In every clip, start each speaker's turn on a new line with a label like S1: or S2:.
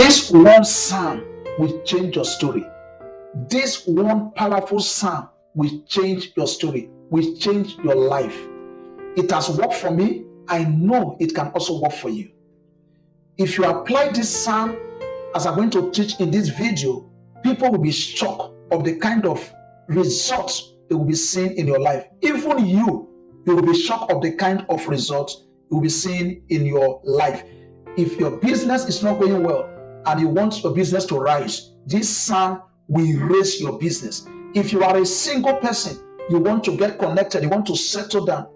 S1: This one psalm will change your story. This one powerful psalm will change your story, will change your life. It has worked for me. I know it can also work for you. If you apply this psalm as I'm going to teach in this video, people will be shocked of the kind of results they will be seeing in your life. Even you will be shocked of the kind of results you will be seeing in your life. If your business is not going well and you want your business to rise, this psalm will raise your business. If you are a single person, you want to get connected, you want to settle down,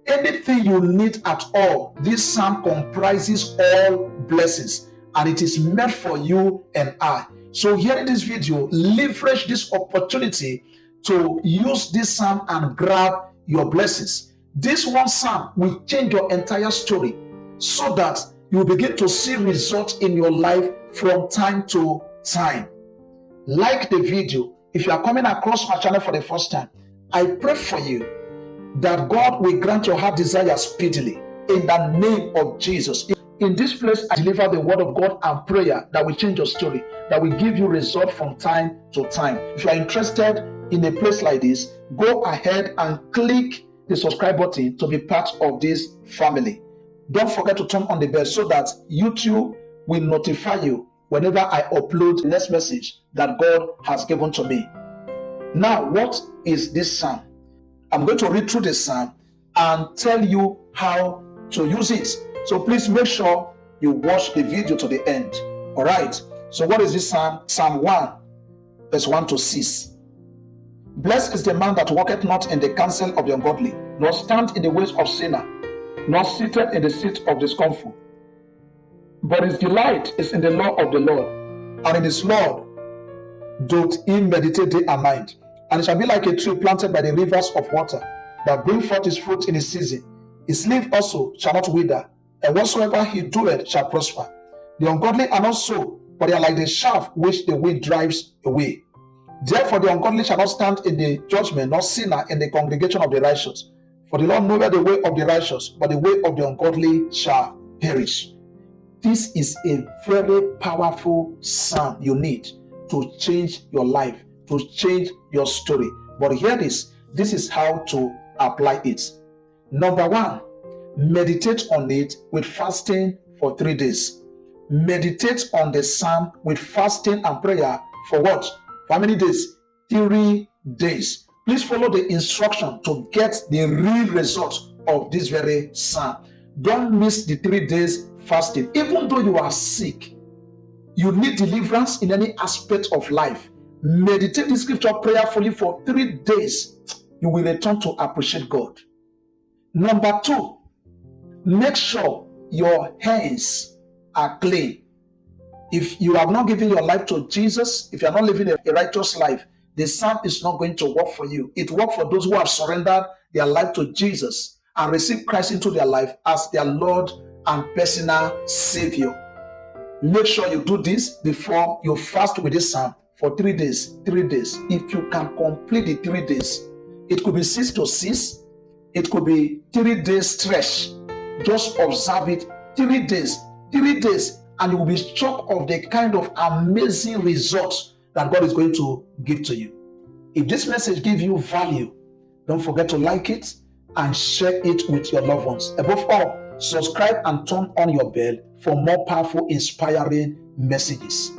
S1: anything you need at all, this psalm comprises all blessings, and it is meant for you and I. So here in this video, leverage this opportunity to use this psalm and grab your blessings. This one psalm will change your entire story so that you will begin to see results in your life from time to time. Like the video. If you are coming across my channel for the first time, I pray for you that God will grant your heart desire speedily in the name of Jesus. In this place, I deliver the word of God and prayer that will change your story, that will give you results from time to time. If you are interested in a place like this, go ahead and click the subscribe button to be part of this family. Don't forget to turn on the bell so that YouTube will notify you whenever I upload the next message that God has given to me. Now, what is this psalm? I'm going to read through the psalm and tell you how to use it. So please make sure you watch the video to the end. All right. So what is this psalm? Psalm 1, verse 1 to 6. Blessed is the man that walketh not in the counsel of the ungodly, nor stand in the ways of sinner, nor sitteth in the seat of the scornful. But his delight is in the law of the Lord, and in his law doth he meditate day and night. And it shall be like a tree planted by the rivers of water, that bring forth his fruit in his season. His leaf also shall not wither, and whatsoever he doeth shall prosper. The ungodly are not so, but they are like the chaff which the wind drives away. Therefore the ungodly shall not stand in the judgment, nor sinner in the congregation of the righteous. For the Lord knoweth the way of the righteous, but the way of the ungodly shall perish. This is a very powerful psalm you need to change your life, to change your story. But hear this is how to apply it. Number 1, meditate on it with fasting for 3 days. Meditate on the psalm with fasting and prayer for what? For how many days? 3 days. Please follow the instruction to get the real result of this very psalm. Don't miss the 3 days fasting. Even though you are sick, you need deliverance in any aspect of life, meditate the scripture prayerfully for 3 days. You will return to appreciate God. Number 2, make sure your hands are clean. If you have not given your life to Jesus, if you are not living a righteous life, the psalm is not going to work for you. It works for those who have surrendered their life to Jesus and received Christ into their life as their Lord and personal Savior. Make sure you do this before you fast with this psalm for 3 days. 3 days. If you can complete the 3 days, it could be 6 to 6. It could be 3 days stretch. Just observe it 3 days. 3 days, and you will be shocked of the kind of amazing results that God is going to give to you. If this message gives you value, don't forget to like it and share it with your loved ones. Above all, subscribe and turn on your bell for more powerful, inspiring messages.